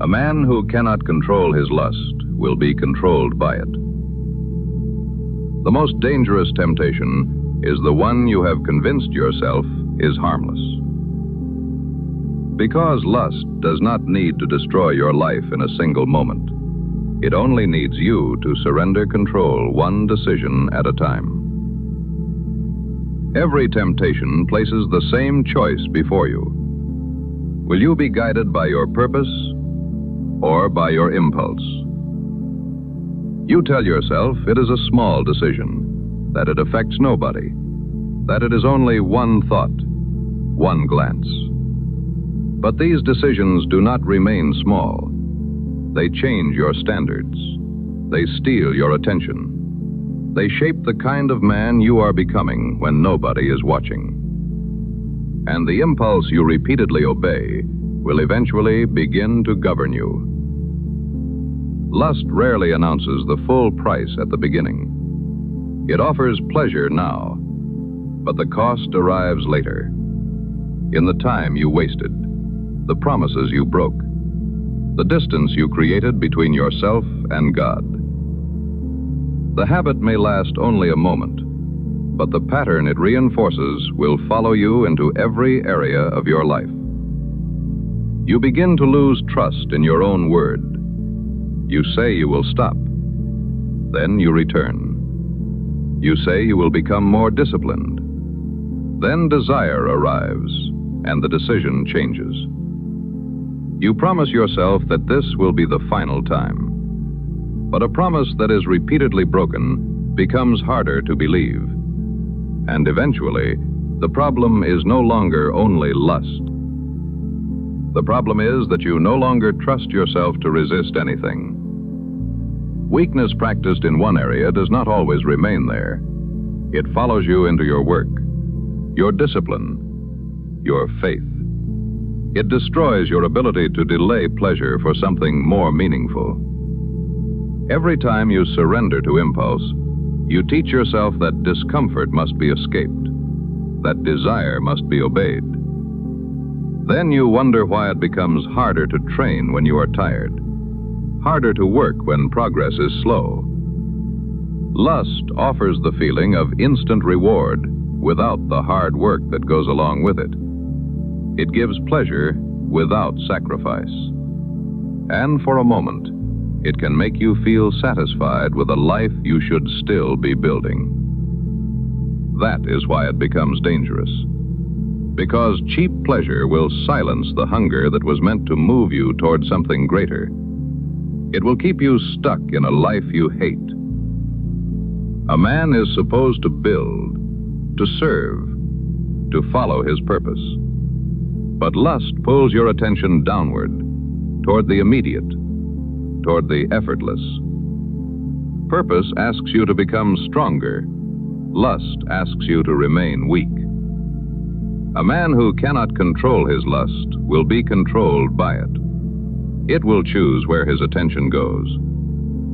A man who cannot control his lust will be controlled by it. The most dangerous temptation is the one you have convinced yourself is harmless. Because lust does not need to destroy your life in a single moment. It only needs you to surrender control one decision at a time. Every temptation places the same choice before you. Will you be guided by your purpose or by your impulse? You tell yourself it is a small decision, that it affects nobody, that it is only one thought, one glance. But these decisions do not remain small. They change your standards. They steal your attention. They shape the kind of man you are becoming when nobody is watching. And the impulse you repeatedly obey will eventually begin to govern you. Lust rarely announces the full price at the beginning. It offers pleasure now, but the cost arrives later. In the time you wasted, the promises you broke, the distance you created between yourself and God. The habit may last only a moment, but the pattern it reinforces will follow you into every area of your life. You begin to lose trust in your own word. You say you will stop. Then you return. You say you will become more disciplined. Then desire arrives, and the decision changes. You promise yourself that this will be the final time. But a promise that is repeatedly broken becomes harder to believe. And eventually, the problem is no longer only lust. The problem is that you no longer trust yourself to resist anything. Weakness practiced in one area does not always remain there. It follows you into your work, your discipline, your faith. It destroys your ability to delay pleasure for something more meaningful. Every time you surrender to impulse, you teach yourself that discomfort must be escaped, that desire must be obeyed. Then you wonder why it becomes harder to train when you are tired, harder to work when progress is slow. Lust offers the feeling of instant reward without the hard work that goes along with it. It gives pleasure without sacrifice. And for a moment, it can make you feel satisfied with a life you should still be building. That is why it becomes dangerous. Because cheap pleasure will silence the hunger that was meant to move you toward something greater. It will keep you stuck in a life you hate. A man is supposed to build, to serve, to follow his purpose. But lust pulls your attention downward, toward the immediate, toward the effortless. Purpose asks you to become stronger. Lust asks you to remain weak. A man who cannot control his lust will be controlled by it. It will choose where his attention goes.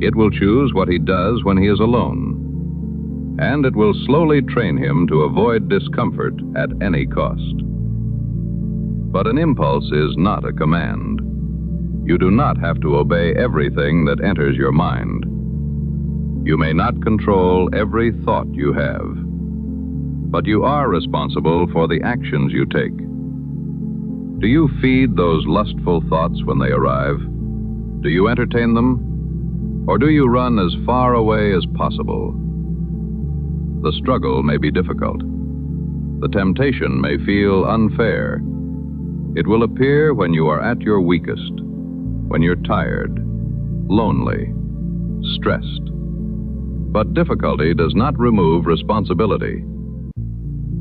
It will choose what he does when he is alone. And it will slowly train him to avoid discomfort at any cost. But an impulse is not a command. You do not have to obey everything that enters your mind. You may not control every thought you have, but you are responsible for the actions you take. Do you feed those lustful thoughts when they arrive? Do you entertain them? Or do you run as far away as possible? The struggle may be difficult. The temptation may feel unfair. It will appear when you are at your weakest, when you're tired, lonely, stressed. But difficulty does not remove responsibility.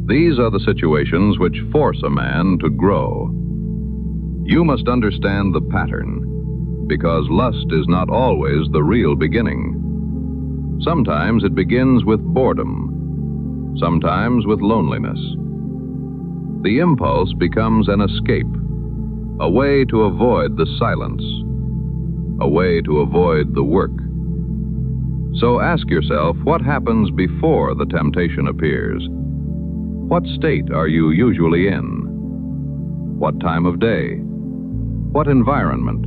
These are the situations which force a man to grow. You must understand the pattern, because lust is not always the real beginning. Sometimes it begins with boredom, sometimes with loneliness. The impulse becomes an escape, a way to avoid the silence, a way to avoid the work. So ask yourself, what happens before the temptation appears? What state are you usually in? What time of day? What environment?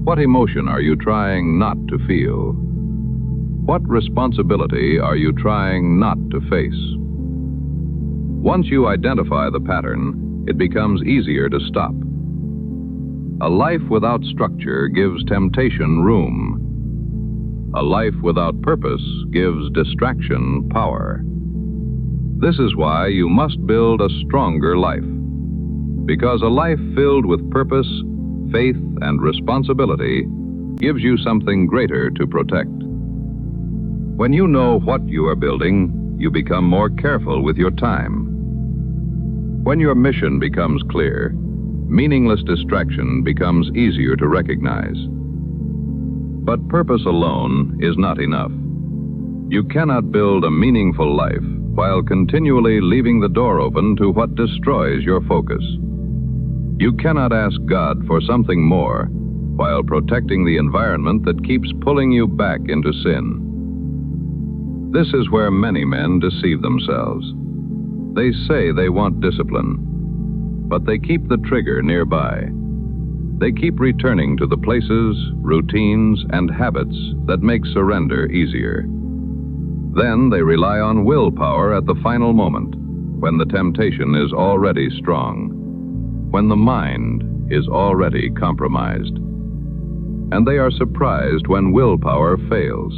What emotion are you trying not to feel? What responsibility are you trying not to face? Once you identify the pattern, it becomes easier to stop. A life without structure gives temptation room. A life without purpose gives distraction power. This is why you must build a stronger life. Because a life filled with purpose, faith, and responsibility gives you something greater to protect. When you know what you are building, you become more careful with your time. When your mission becomes clear, meaningless distraction becomes easier to recognize. But purpose alone is not enough. You cannot build a meaningful life while continually leaving the door open to what destroys your focus. You cannot ask God for something more while protecting the environment that keeps pulling you back into sin. This is where many men deceive themselves. They say they want discipline, but they keep the trigger nearby. They keep returning to the places, routines, and habits that make surrender easier. Then they rely on willpower at the final moment, when the temptation is already strong, when the mind is already compromised. And they are surprised when willpower fails.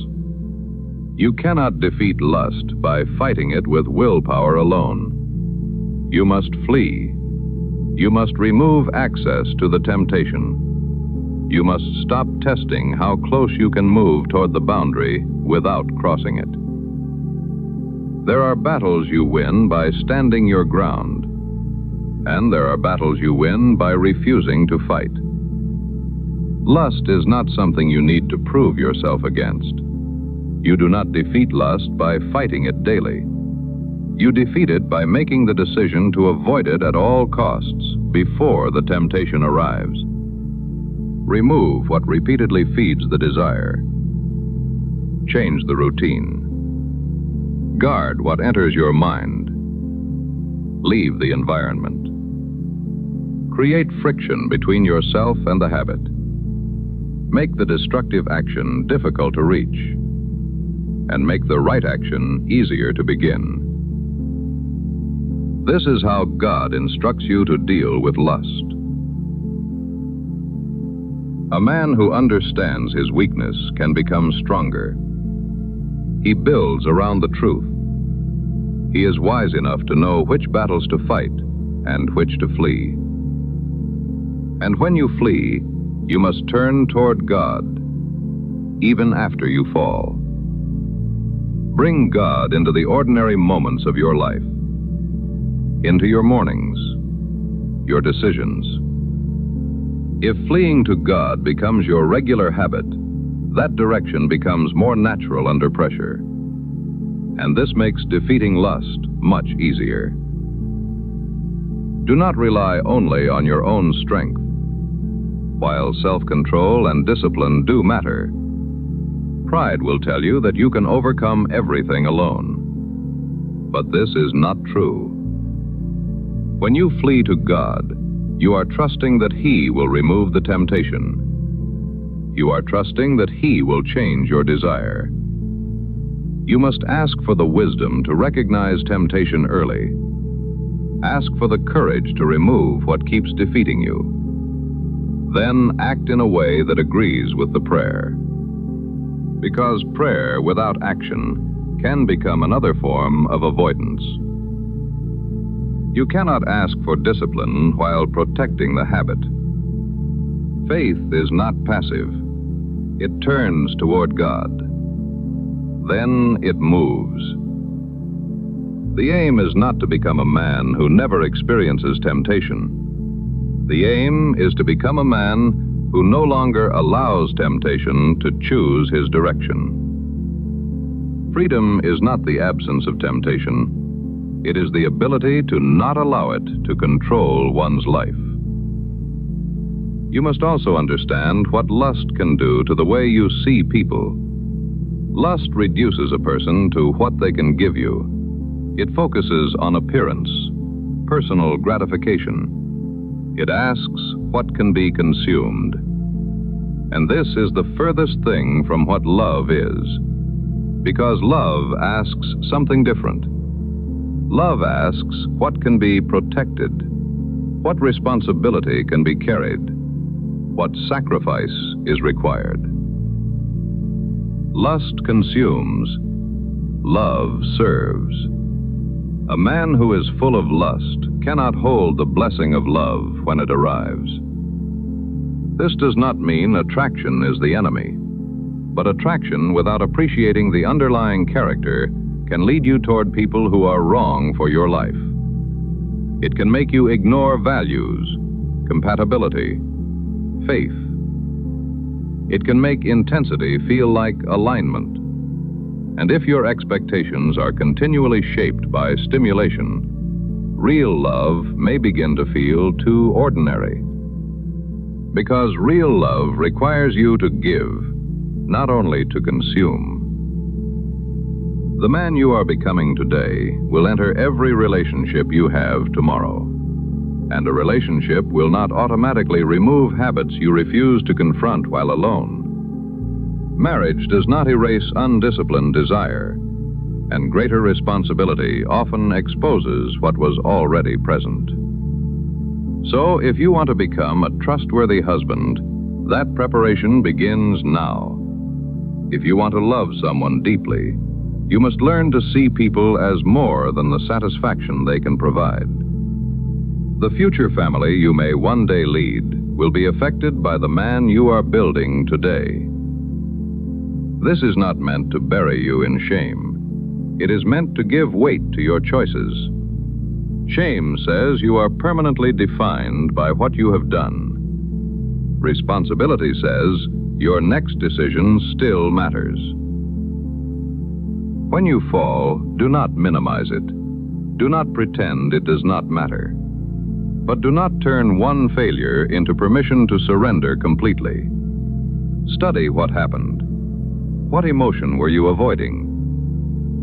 You cannot defeat lust by fighting it with willpower alone. You must flee. You must remove access to the temptation. You must stop testing how close you can move toward the boundary without crossing it. There are battles you win by standing your ground, and there are battles you win by refusing to fight. Lust is not something you need to prove yourself against. You do not defeat lust by fighting it daily. You defeat it by making the decision to avoid it at all costs before the temptation arrives. Remove what repeatedly feeds the desire. Change the routine. Guard what enters your mind. Leave the environment. Create friction between yourself and the habit. Make the destructive action difficult to reach, and make the right action easier to begin. This is how God instructs you to deal with lust. A man who understands his weakness can become stronger. He builds around the truth. He is wise enough to know which battles to fight and which to flee. And when you flee, you must turn toward God, even after you fall. Bring God into the ordinary moments of your life, into your mornings, your decisions. If fleeing to God becomes your regular habit, that direction becomes more natural under pressure, and this makes defeating lust much easier. Do not rely only on your own strength. While self-control and discipline do matter, pride will tell you that you can overcome everything alone. But this is not true. When you flee to God, you are trusting that He will remove the temptation. You are trusting that He will change your desire. You must ask for the wisdom to recognize temptation early. Ask for the courage to remove what keeps defeating you. Then act in a way that agrees with the prayer. Because prayer without action can become another form of avoidance. You cannot ask for discipline while protecting the habit. Faith is not passive. It turns toward God. Then it moves. The aim is not to become a man who never experiences temptation. The aim is to become a man who no longer allows temptation to choose his direction. Freedom is not the absence of temptation. It is the ability to not allow it to control one's life. You must also understand what lust can do to the way you see people. Lust reduces a person to what they can give you. It focuses on appearance, personal gratification. It asks what can be consumed. And this is the furthest thing from what love is. Because love asks something different. Love asks what can be protected, what responsibility can be carried, what sacrifice is required. Lust consumes, love serves. A man who is full of lust cannot hold the blessing of love when it arrives. This does not mean attraction is the enemy, but attraction without appreciating the underlying character can lead you toward people who are wrong for your life. It can make you ignore values, compatibility, faith. It can make intensity feel like alignment. And if your expectations are continually shaped by stimulation, real love may begin to feel too ordinary. Because real love requires you to give, not only to consume. The man you are becoming today will enter every relationship you have tomorrow. And a relationship will not automatically remove habits you refuse to confront while alone. Marriage does not erase undisciplined desire, and greater responsibility often exposes what was already present. So, if you want to become a trustworthy husband, that preparation begins now. If you want to love someone deeply, you must learn to see people as more than the satisfaction they can provide. The future family you may one day lead will be affected by the man you are building today. This is not meant to bury you in shame. It is meant to give weight to your choices. Shame says you are permanently defined by what you have done. Responsibility says your next decision still matters. When you fall, do not minimize it. Do not pretend it does not matter. But do not turn one failure into permission to surrender completely. Study what happened. What emotion were you avoiding?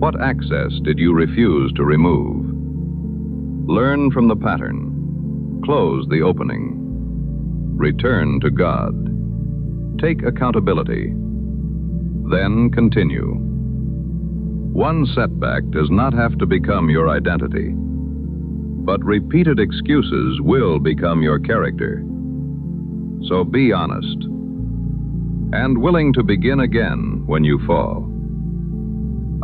What access did you refuse to remove? Learn from the pattern. Close the opening. Return to God. Take accountability. Then continue. One setback does not have to become your identity, but repeated excuses will become your character. So be honest and willing to begin again when you fall.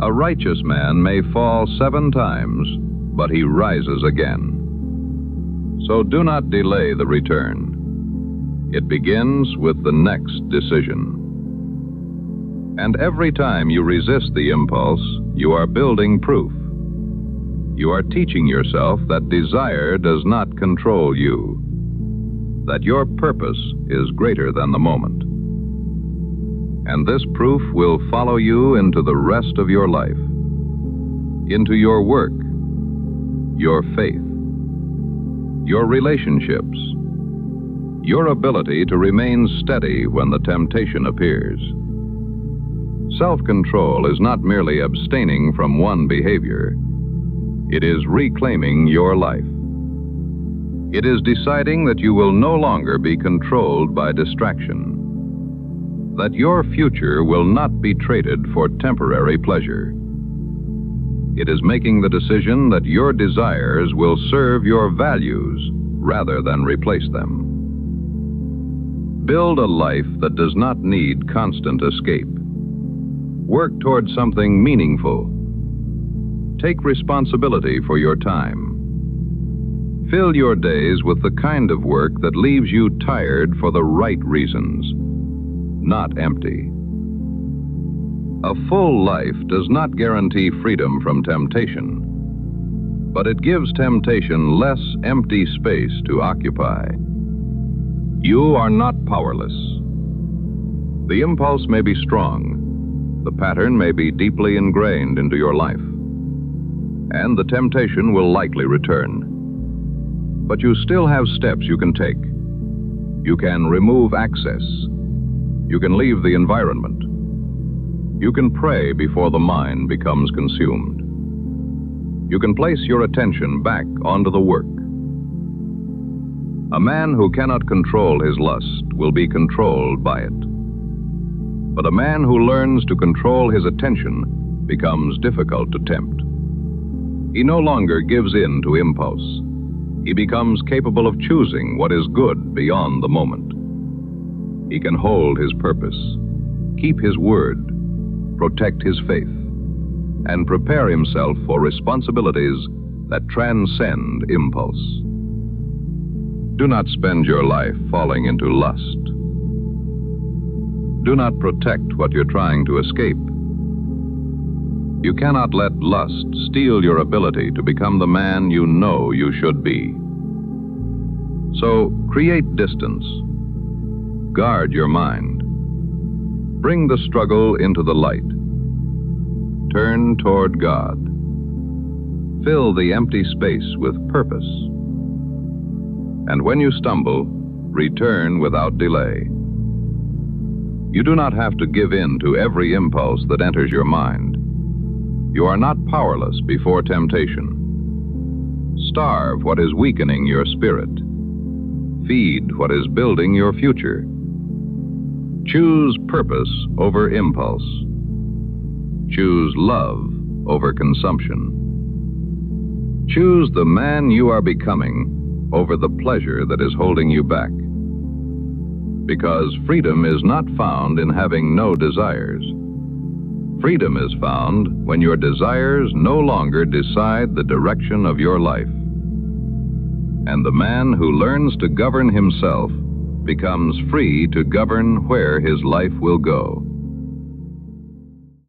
A righteous man may fall 7 times, but he rises again. So do not delay the return. It begins with the next decision. And every time you resist the impulse, you are building proof. You are teaching yourself that desire does not control you, that your purpose is greater than the moment. And this proof will follow you into the rest of your life, into your work, your faith, your relationships, your ability to remain steady when the temptation appears. Self-control is not merely abstaining from one behavior. It is reclaiming your life. It is deciding that you will no longer be controlled by distraction, that your future will not be traded for temporary pleasure. It is making the decision that your desires will serve your values rather than replace them. Build a life that does not need constant escape. Work toward something meaningful. Take responsibility for your time. Fill your days with the kind of work that leaves you tired for the right reasons, not empty. A full life does not guarantee freedom from temptation, but it gives temptation less empty space to occupy. You are not powerless. The impulse may be strong. The pattern may be deeply ingrained into your life, and the temptation will likely return. But you still have steps you can take. You can remove access. You can leave the environment. You can pray before the mind becomes consumed. You can place your attention back onto the work. A man who cannot control his lust will be controlled by it. But a man who learns to control his attention becomes difficult to tempt. He no longer gives in to impulse. He becomes capable of choosing what is good beyond the moment. He can hold his purpose, keep his word, protect his faith, and prepare himself for responsibilities that transcend impulse. Do not spend your life falling into lust. Do not protect what you're trying to escape. You cannot let lust steal your ability to become the man you know you should be. So create distance. Guard your mind. Bring the struggle into the light. Turn toward God. Fill the empty space with purpose. And when you stumble, return without delay. You do not have to give in to every impulse that enters your mind. You are not powerless before temptation. Starve what is weakening your spirit. Feed what is building your future. Choose purpose over impulse. Choose love over consumption. Choose the man you are becoming over the pleasure that is holding you back. Because freedom is not found in having no desires. Freedom is found when your desires no longer decide the direction of your life. And the man who learns to govern himself becomes free to govern where his life will go.